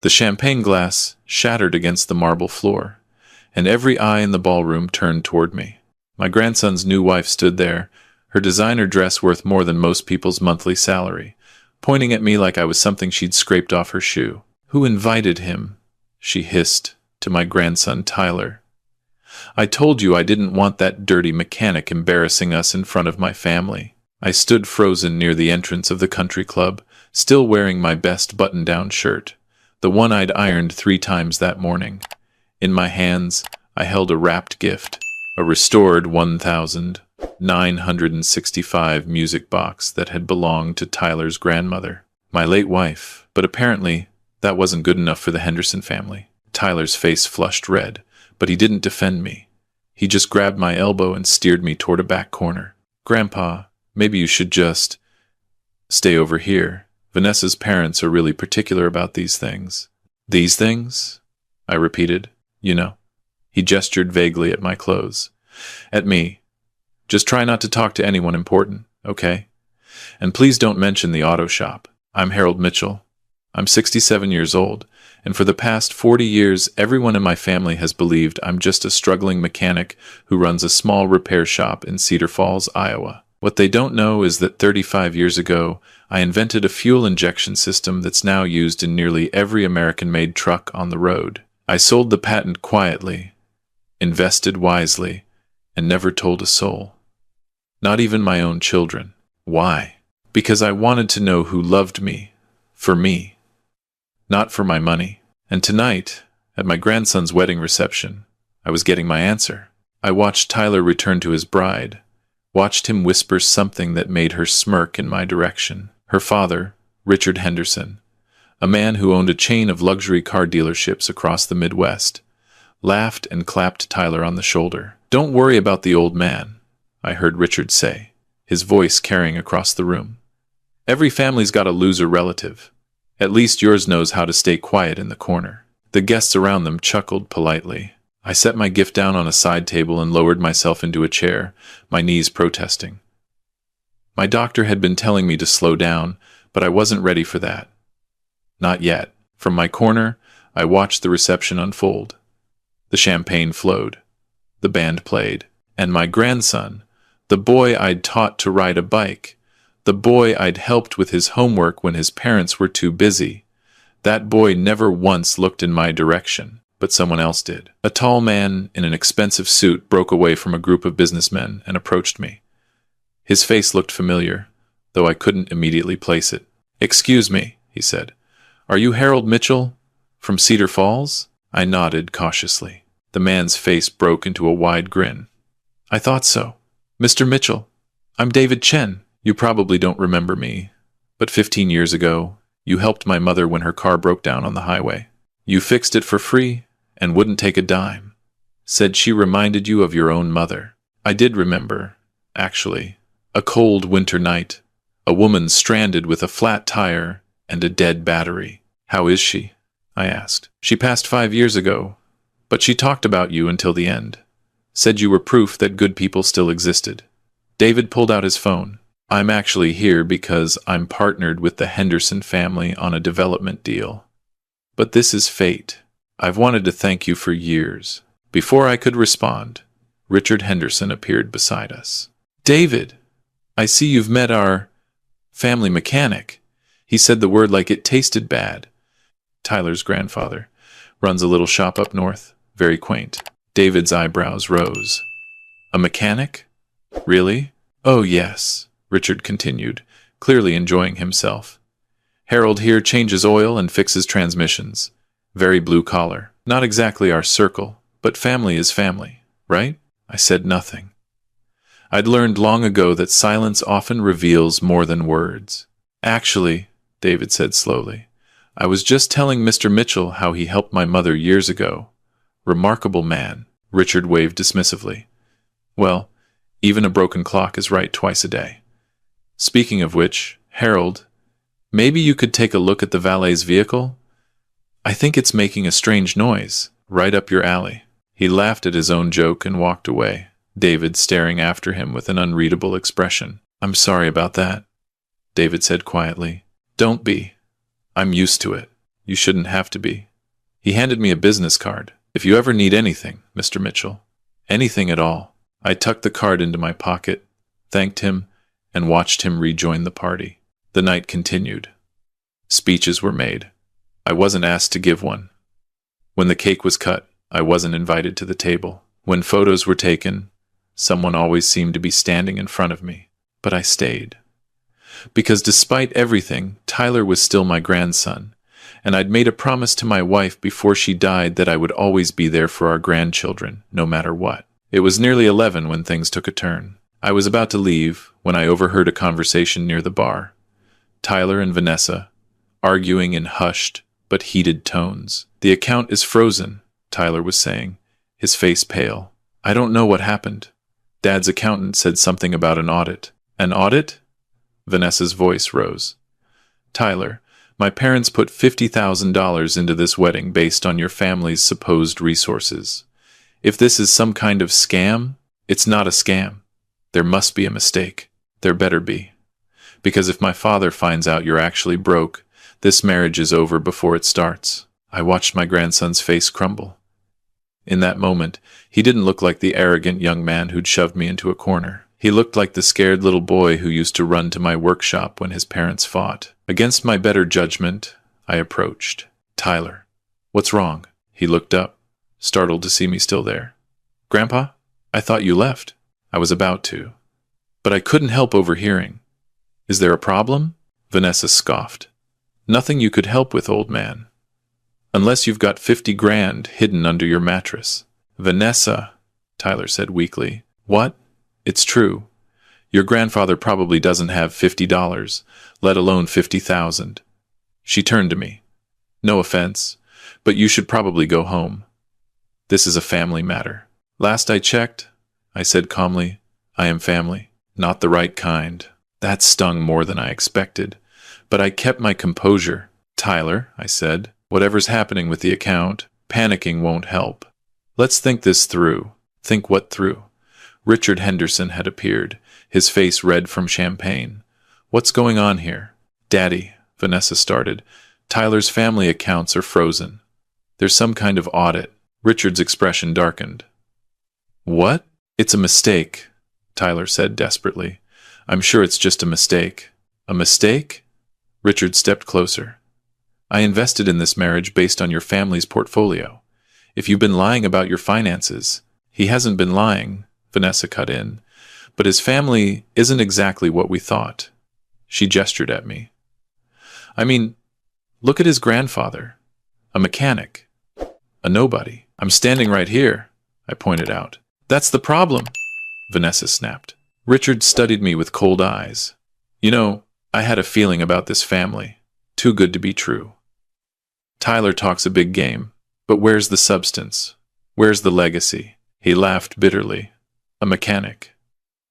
The champagne glass shattered against the marble floor, and every eye in the ballroom turned toward me. My grandson's new wife stood there, her designer dress worth more than most people's monthly salary, pointing at me like I was something she'd scraped off her shoe. "Who invited him?" she hissed to my grandson Tyler. "I told you I didn't want that dirty mechanic embarrassing us in front of my family." I stood frozen near the entrance of the country club, still wearing my best button-down shirt, the one I'd ironed 3 times that morning. In my hands, I held a wrapped gift, a restored 1965 music box that had belonged to Tyler's grandmother, my late wife. But apparently, that wasn't good enough for the Henderson family. Tyler's face flushed red, but he didn't defend me. He just grabbed my elbow and steered me toward a back corner. "Grandpa, maybe you should just stay over here. Vanessa's parents are really particular about these things." "These things?" I repeated. "You know." He gestured vaguely at my clothes. "At me. Just try not to talk to anyone important, okay? And please don't mention the auto shop. I'm Harold Mitchell. I'm 67 years old, and for the past 40 years, everyone in my family has believed I'm just a struggling mechanic who runs a small repair shop in Cedar Falls, Iowa. What they don't know is that 35 years ago, I invented a fuel injection system that's now used in nearly every American-made truck on the road. I sold the patent quietly, invested wisely, and never told a soul. Not even my own children. Why? Because I wanted to know who loved me, for me, not for my money. And tonight, at my grandson's wedding reception, I was getting my answer. I watched Tyler return to his bride, watched him whisper something that made her smirk in my direction. Her father, Richard Henderson, a man who owned a chain of luxury car dealerships across the Midwest, laughed and clapped Tyler on the shoulder. "Don't worry about the old man," I heard Richard say, his voice carrying across the room. "Every family's got a loser relative. At least yours knows how to stay quiet in the corner." The guests around them chuckled politely. I set my gift down on a side table and lowered myself into a chair, my knees protesting. My doctor had been telling me to slow down, but I wasn't ready for that. Not yet. From my corner, I watched the reception unfold. The champagne flowed. The band played. And my grandson, the boy I'd taught to ride a bike, the boy I'd helped with his homework when his parents were too busy, that boy never once looked in my direction, but someone else did. A tall man in an expensive suit broke away from a group of businessmen and approached me. His face looked familiar, though I couldn't immediately place it. "Excuse me," he said. "Are you Harold Mitchell from Cedar Falls?" I nodded cautiously. The man's face broke into a wide grin. "I thought so. Mr. Mitchell, I'm David Chen. You probably don't remember me, but 15 years ago, you helped my mother when her car broke down on the highway. You fixed it for free and wouldn't take a dime. Said she reminded you of your own mother." I did remember, actually. A cold winter night, a woman stranded with a flat tire and a dead battery. "How is she?" I asked. "She passed 5 years ago, but she talked about you until the end. Said you were proof that good people still existed." David pulled out his phone. "I'm actually here because I'm partnered with the Henderson family on a development deal. But this is fate. I've wanted to thank you for years." Before I could respond, Richard Henderson appeared beside us. "David, I see you've met our family mechanic." He said the word like it tasted bad. "Tyler's grandfather. Runs a little shop up north. Very quaint." David's eyebrows rose. "A mechanic? Really?" "Oh, yes," Richard continued, clearly enjoying himself. "Harold here changes oil and fixes transmissions. Very blue collar. Not exactly our circle, but family is family, right?" I said nothing. I'd learned long ago that silence often reveals more than words. "Actually," David said slowly, "I was just telling Mr. Mitchell how he helped my mother years ago. Remarkable man." Richard waved dismissively. "Well, even a broken clock is right twice a day. Speaking of which, Harold, maybe you could take a look at the valet's vehicle? I think it's making a strange noise, right up your alley." He laughed at his own joke and walked away, David staring after him with an unreadable expression. "I'm sorry about that," David said quietly. "Don't be. I'm used to it." You shouldn't have to be. He handed me a business card. If you ever need anything, Mr. Mitchell. Anything at all. I tucked the card into my pocket, thanked him, and watched him rejoin the party. The night continued. Speeches were made. I wasn't asked to give one. When the cake was cut, I wasn't invited to the table. When photos were taken, someone always seemed to be standing in front of me. But I stayed. Because despite everything, Tyler was still my grandson, and I'd made a promise to my wife before she died that I would always be there for our grandchildren, no matter what. It was nearly 11 when things took a turn. I was about to leave when I overheard a conversation near the bar. Tyler and Vanessa, arguing in hushed but heated tones. The account is frozen, Tyler was saying, his face pale. I don't know what happened. Dad's accountant said something about an audit. An audit? Vanessa's voice rose. Tyler, my parents put $50,000 into this wedding based on your family's supposed resources. If this is some kind of scam, it's not a scam. There must be a mistake. There better be. Because if my father finds out you're actually broke, this marriage is over before it starts. I watched my grandson's face crumble. In that moment, he didn't look like the arrogant young man who'd shoved me into a corner. He looked like the scared little boy who used to run to my workshop when his parents fought. Against my better judgment, I approached. Tyler, what's wrong? He looked up, startled to see me still there. Grandpa, I thought you left. I was about to. But I couldn't help overhearing. Is there a problem? Vanessa scoffed. Nothing you could help with, old man. Unless you've got 50 grand hidden under your mattress. Vanessa, Tyler said weakly. What? It's true. Your grandfather probably doesn't have $50, let alone 50,000. She turned to me. No offense, but you should probably go home. This is a family matter. Last I checked, I said calmly, I am family. Not the right kind. That stung more than I expected, but I kept my composure. Tyler, I said, whatever's happening with the account, panicking won't help. Let's think this through. Think what through? Richard Henderson had appeared, his face red from champagne. What's going on here? Daddy, Vanessa started. Tyler's family accounts are frozen. There's some kind of audit. Richard's expression darkened. What? It's a mistake, Tyler said desperately. I'm sure it's just a mistake. A mistake? Richard stepped closer. I invested in this marriage based on your family's portfolio. If you've been lying about your finances, he hasn't been lying, Vanessa cut in, but his family isn't exactly what we thought. She gestured at me. I mean, look at his grandfather. A mechanic. A nobody. I'm standing right here, I pointed out. That's the problem, Vanessa snapped. Richard studied me with cold eyes. You know, I had a feeling about this family. Too good to be true. Tyler talks a big game, but where's the substance? Where's the legacy? He laughed bitterly. A mechanic.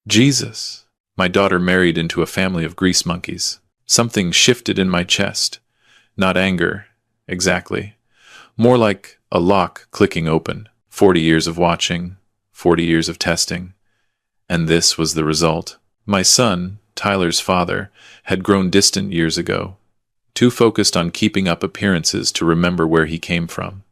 Jesus. My daughter married into a family of grease monkeys. Something shifted in my chest. Not anger, exactly. More like a lock clicking open. 40 years of watching, 40 years of testing. And this was the result. My son, Tyler's father, had grown distant years ago, too focused on keeping up appearances to remember where he came from.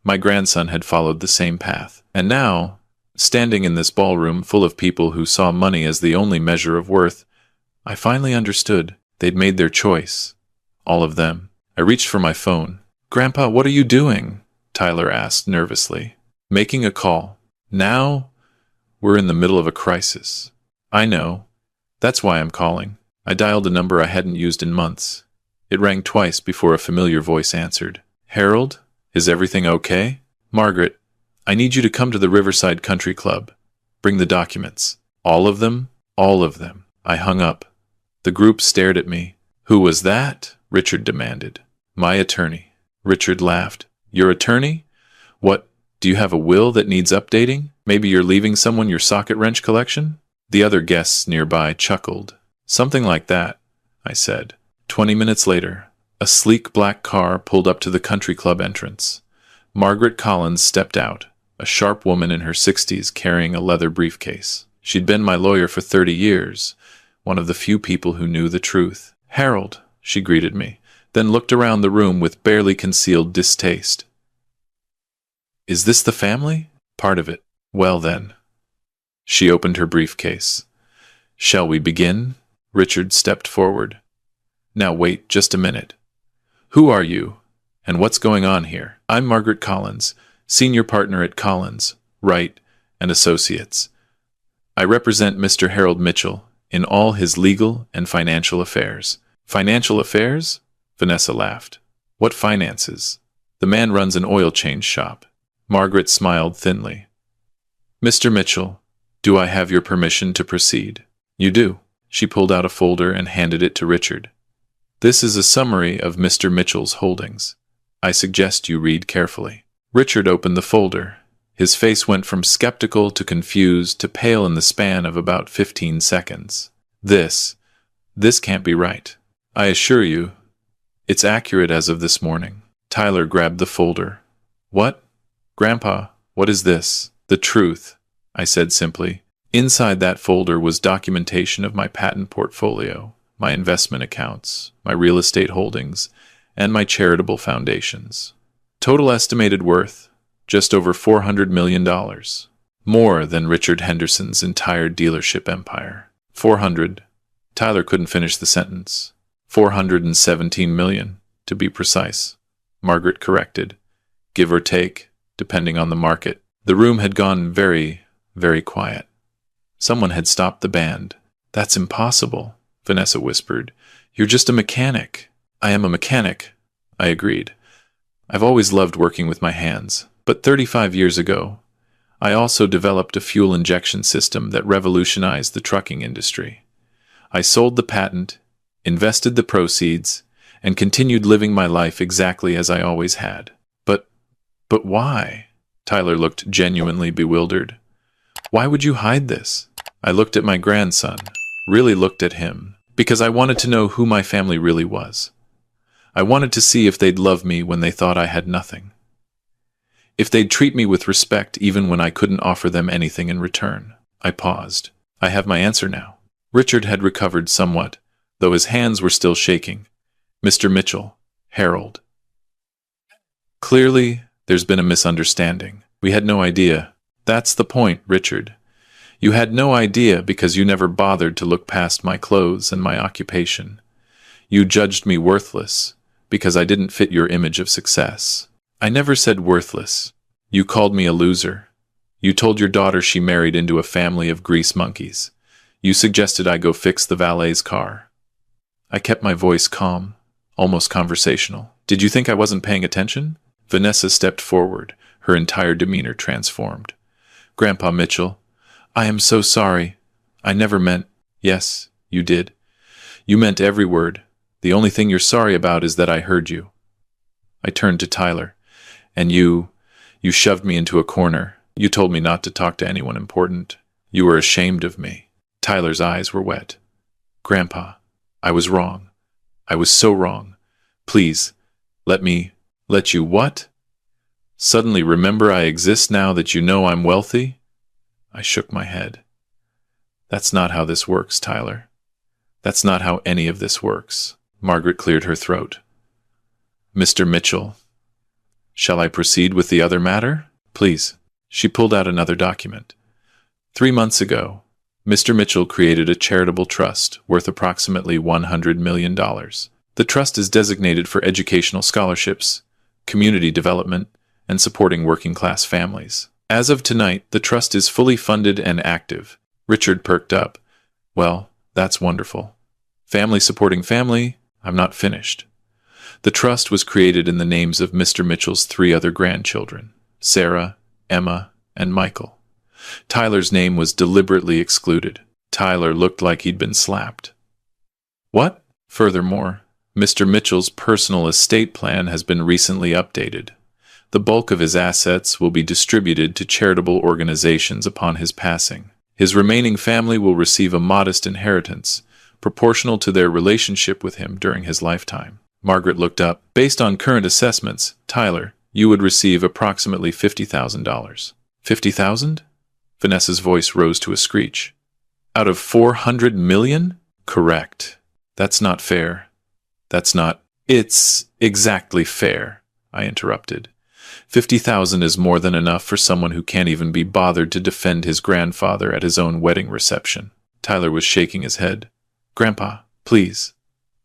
My grandson had followed the same path. And now, standing in this ballroom full of people who saw money as the only measure of worth, I finally understood. They'd made their choice. All of them. I reached for my phone. Grandpa, what are you doing? Tyler asked nervously. Making a call. Now, we're in the middle of a crisis. I know. That's why I'm calling. I dialed a number I hadn't used in months. It rang twice before a familiar voice answered. Harold, is everything okay? Margaret, I need you to come to the Riverside Country Club. Bring the documents. All of them? All of them. I hung up. The group stared at me. Who was that? Richard demanded. My attorney. Richard laughed. Your attorney? What, do you have a will that needs updating? Maybe you're leaving someone your socket wrench collection? The other guests nearby chuckled. Something like that, I said. 20 minutes later, a sleek black car pulled up to the country club entrance. Margaret Collins stepped out, a sharp woman in her 60s carrying a leather briefcase. She'd been my lawyer for 30 years, one of the few people who knew the truth. Harold, she greeted me. then looked around the room with barely concealed distaste. Is this the family? Part of it. Well then. She opened her briefcase. Shall we begin? Richard stepped forward. Now wait just a minute. Who are you? And what's going on here? I'm Margaret Collins, senior partner at Collins, Wright and Associates. I represent Mr. Harold Mitchell in all his legal and financial affairs. Financial affairs? Vanessa laughed. What finances? The man runs an oil change shop. Margaret smiled thinly. Mr. Mitchell, do I have your permission to proceed? You do. She pulled out a folder and handed it to Richard. This is a summary of Mr. Mitchell's holdings. I suggest you read carefully. Richard opened the folder. His face went from skeptical to confused to pale in the span of about 15 seconds. This can't be right. I assure you, it's accurate as of this morning. Tyler grabbed the folder. What? Grandpa, what is this? The truth, I said simply. Inside that folder was documentation of my patent portfolio, my investment accounts, my real estate holdings, and my charitable foundations. Total estimated worth, just over $400 million. More than Richard Henderson's entire dealership empire. 400. Tyler couldn't finish the sentence. 417 million, to be precise. Margaret corrected. Give or take, depending on the market. The room had gone very, very quiet. Someone had stopped the band. That's impossible, Vanessa whispered. You're just a mechanic. I am a mechanic, I agreed. I've always loved working with my hands. But 35 years ago, I also developed a fuel injection system that revolutionized the trucking industry. I sold the patent, invested the proceeds, and continued living my life exactly as I always had. But why? Tyler looked genuinely bewildered. Why would you hide this? I looked at my grandson, really looked at him, because I wanted to know who my family really was. I wanted to see if they'd love me when they thought I had nothing. If they'd treat me with respect even when I couldn't offer them anything in return. I paused. I have my answer now. Richard had recovered somewhat, though his hands were still shaking. Mr. Mitchell, Harold. Clearly, there's been a misunderstanding. We had no idea. That's the point, Richard. You had no idea because you never bothered to look past my clothes and my occupation. You judged me worthless because I didn't fit your image of success. I never said worthless. You called me a loser. You told your daughter she married into a family of grease monkeys. You suggested I go fix the valet's car. I kept my voice calm, almost conversational. Did you think I wasn't paying attention? Vanessa stepped forward, her entire demeanor transformed. Grandpa Mitchell, I am so sorry. I never meant... Yes, you did. You meant every word. The only thing you're sorry about is that I heard you. I turned to Tyler. And you shoved me into a corner. You told me not to talk to anyone important. You were ashamed of me. Tyler's eyes were wet. Grandpa, I was wrong. I was so wrong. Please, let you what? Suddenly remember I exist now that you know I'm wealthy? I shook my head. That's not how this works, Tyler. That's not how any of this works. Margaret cleared her throat. Mr. Mitchell, shall I proceed with the other matter? Please. She pulled out another document. 3 months ago, Mr. Mitchell created a charitable trust worth approximately $100 million. The trust is designated for educational scholarships, community development, and supporting working-class families. As of tonight, the trust is fully funded and active. Richard perked up. Well, that's wonderful. Family supporting family, I'm not finished. The trust was created in the names of Mr. Mitchell's 3 other grandchildren, Sarah, Emma, and Michael. Tyler's name was deliberately excluded. Tyler looked like he'd been slapped. What? Furthermore, Mr. Mitchell's personal estate plan has been recently updated. The bulk of his assets will be distributed to charitable organizations upon his passing. His remaining family will receive a modest inheritance, proportional to their relationship with him during his lifetime. Margaret looked up. Based on current assessments, Tyler, you would receive approximately $50,000. $50,000? Vanessa's voice rose to a screech. Out of $400 million? Correct. That's not fair. That's not... It's exactly fair, I interrupted. 50,000 is more than enough for someone who can't even be bothered to defend his grandfather at his own wedding reception. Tyler was shaking his head. Grandpa, please.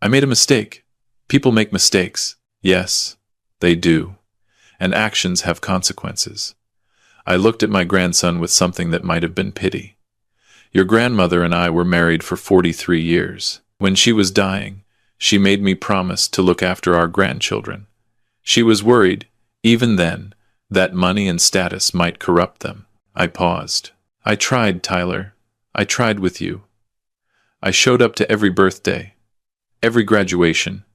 I made a mistake. People make mistakes. Yes, they do. And actions have consequences. I looked at my grandson with something that might have been pity. Your grandmother and I were married for 43 years. When she was dying, she made me promise to look after our grandchildren. She was worried, even then, that money and status might corrupt them. I paused. I tried, Tyler. I tried with you. I showed up to every birthday, every graduation,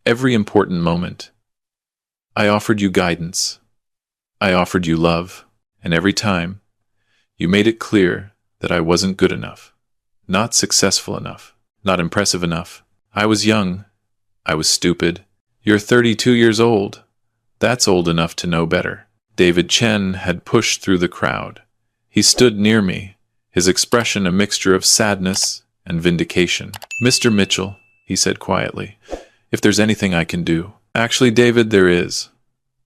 every important moment. I offered you guidance. I offered you love. And every time, you made it clear that I wasn't good enough, not successful enough, not impressive enough. I was young. I was stupid. You're 32 years old. That's old enough to know better. David Chen had pushed through the crowd. He stood near me, his expression a mixture of sadness and vindication. Mr. Mitchell, he said quietly, if there's anything I can do. Actually, David, there is.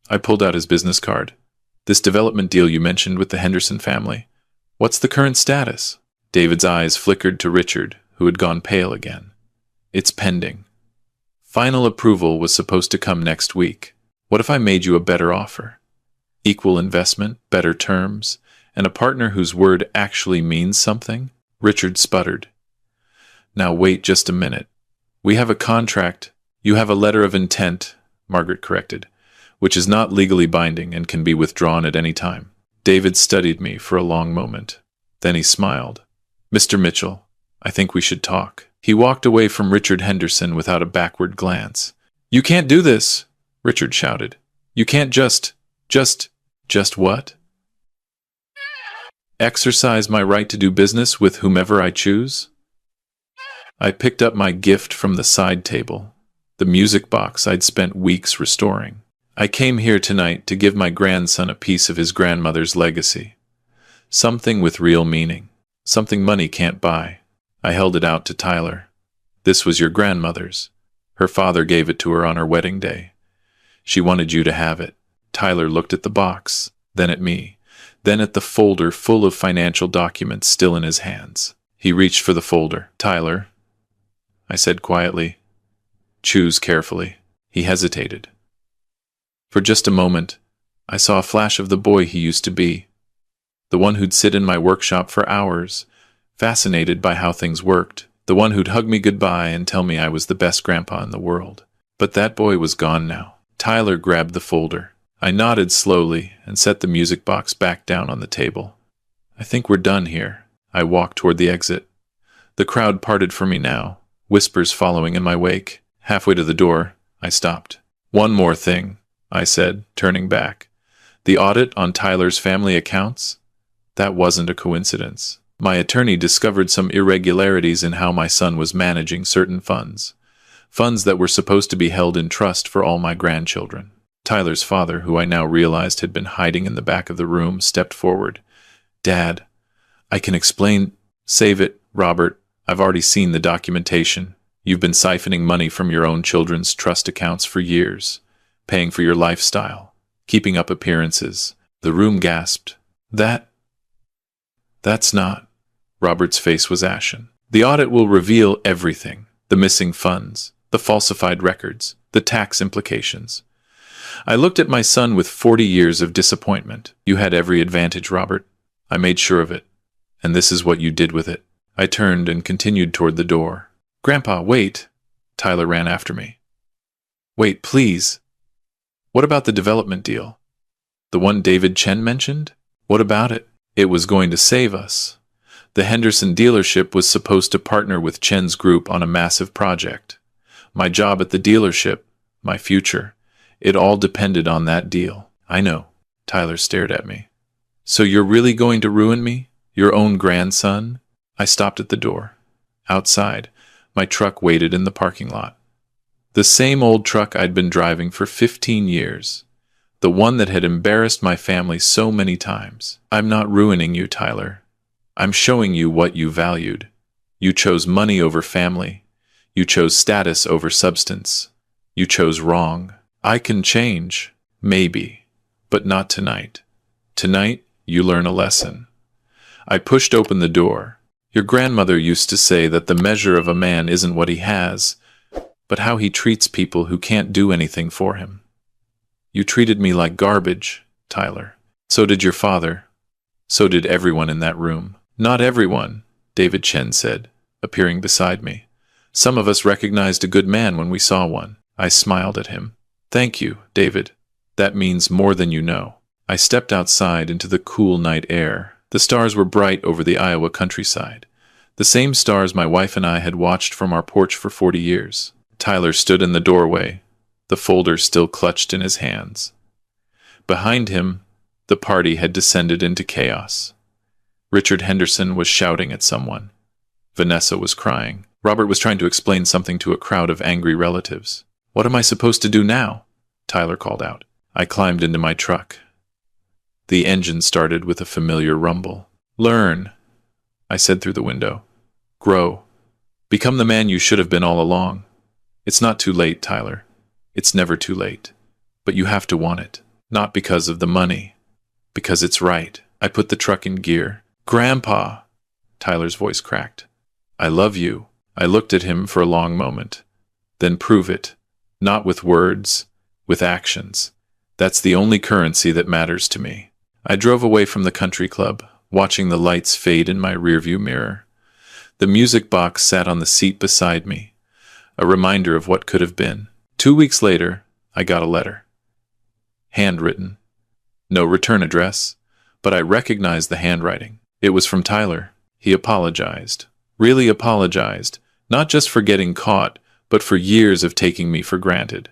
I pulled out his business card. This development deal you mentioned with the Henderson family. What's the current status? David's eyes flickered to Richard, who had gone pale again. It's pending. Final approval was supposed to come next week. What if I made you a better offer? Equal investment, better terms, and a partner whose word actually means something? Richard sputtered. Now wait just a minute. We have a contract. You have a letter of intent, Margaret corrected, which is not legally binding and can be withdrawn at any time. David studied me for a long moment. Then he smiled. Mr. Mitchell, I think we should talk. He walked away from Richard Henderson without a backward glance. You can't do this, Richard shouted. You can't just what? Exercise my right to do business with whomever I choose? I picked up my gift from the side table, the music box I'd spent weeks restoring. I came here tonight to give my grandson a piece of his grandmother's legacy. Something with real meaning. Something money can't buy. I held it out to Tyler. This was your grandmother's. Her father gave it to her on her wedding day. She wanted you to have it. Tyler looked at the box, then at me, then at the folder full of financial documents still in his hands. He reached for the folder. Tyler, I said quietly, choose carefully. He hesitated. For just a moment, I saw a flash of the boy he used to be, the one who'd sit in my workshop for hours, fascinated by how things worked, the one who'd hug me goodbye and tell me I was the best grandpa in the world. But that boy was gone now. Tyler grabbed the folder. I nodded slowly and set the music box back down on the table. I think we're done here. I walked toward the exit. The crowd parted for me now, whispers following in my wake. Halfway to the door, I stopped. One more thing, I said, turning back. The audit on Tyler's family accounts? That wasn't a coincidence. My attorney discovered some irregularities in how my son was managing certain funds. Funds that were supposed to be held in trust for all my grandchildren. Tyler's father, who I now realized had been hiding in the back of the room, stepped forward. Dad, I can explain. Save it, Robert. I've already seen the documentation. You've been siphoning money from your own children's trust accounts for years, paying for your lifestyle, keeping up appearances. The room gasped. That's not. Robert's face was ashen. The audit will reveal everything. The missing funds, the falsified records, the tax implications. I looked at my son with 40 years of disappointment. You had every advantage, Robert. I made sure of it. And this is what you did with it. I turned and continued toward the door. Grandpa, wait. Tyler ran after me. Wait, please. What about the development deal? The one David Chen mentioned? What about it? It was going to save us. The Henderson dealership was supposed to partner with Chen's group on a massive project. My job at the dealership, my future, it all depended on that deal. I know. Tyler stared at me. So you're really going to ruin me? Your own grandson? I stopped at the door. Outside, my truck waited in the parking lot. The same old truck I'd been driving for 15 years. The one that had embarrassed my family so many times. I'm not ruining you, Tyler. I'm showing you what you valued. You chose money over family. You chose status over substance. You chose wrong. I can change. Maybe. But not tonight. Tonight, you learn a lesson. I pushed open the door. Your grandmother used to say that the measure of a man isn't what he has, but how he treats people who can't do anything for him. You treated me like garbage, Tyler. So did your father. So did everyone in that room. Not everyone, David Chen said, appearing beside me. Some of us recognized a good man when we saw one. I smiled at him. Thank you, David. That means more than you know. I stepped outside into the cool night air. The stars were bright over the Iowa countryside. The same stars my wife and I had watched from our porch for 40 years. Tyler stood in the doorway, the folder still clutched in his hands. Behind him, the party had descended into chaos. Richard Henderson was shouting at someone. Vanessa was crying. Robert was trying to explain something to a crowd of angry relatives. What am I supposed to do now? Tyler called out. I climbed into my truck. The engine started with a familiar rumble. Learn, I said through the window. Grow. Become the man you should have been all along. It's not too late, Tyler. It's never too late. But you have to want it. Not because of the money. Because it's right. I put the truck in gear. Grandpa! Tyler's voice cracked. I love you. I looked at him for a long moment. Then prove it. Not with words, with actions. That's the only currency that matters to me. I drove away from the country club, watching the lights fade in my rearview mirror. The music box sat on the seat beside me, a reminder of what could have been. 2 weeks later, I got a letter. Handwritten. No return address, but I recognized the handwriting. It was from Tyler. He apologized. Really apologized. Not just for getting caught, but for years of taking me for granted.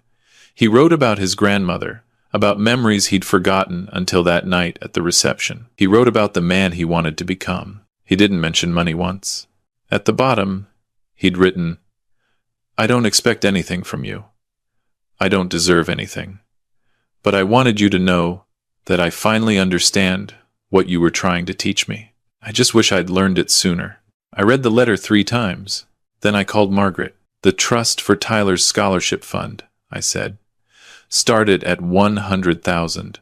He wrote about his grandmother, about memories he'd forgotten until that night at the reception. He wrote about the man he wanted to become. He didn't mention money once. At the bottom, he'd written, I don't expect anything from you. I don't deserve anything. But I wanted you to know that I finally understand what you were trying to teach me. I just wish I'd learned it sooner. I read the letter 3 times. Then I called Margaret. The Trust for Tyler's Scholarship Fund, I said. Started at $100,000,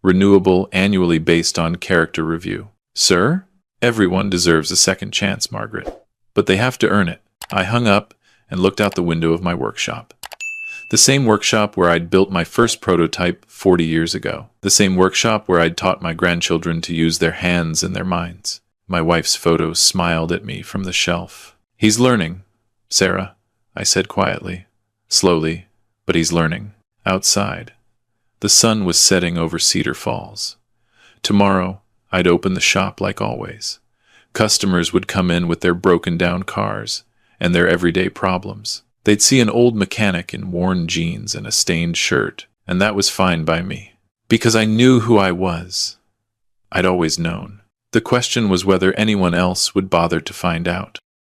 renewable annually based on character review. Sir? Everyone deserves a second chance, Margaret. But they have to earn it. I hung up and looked out the window of my workshop. The same workshop where I'd built my first prototype 40 years ago. The same workshop where I'd taught my grandchildren to use their hands and their minds. My wife's photo smiled at me from the shelf. He's learning, Sarah, I said quietly, slowly, but he's learning. Outside, the sun was setting over Cedar Falls. Tomorrow, I'd open the shop like always. Customers would come in with their broken-down cars and their everyday problems. They'd see an old mechanic in worn jeans and a stained shirt, and that was fine by me, because I knew who I was. I'd always known. The question was whether anyone else would bother to find out.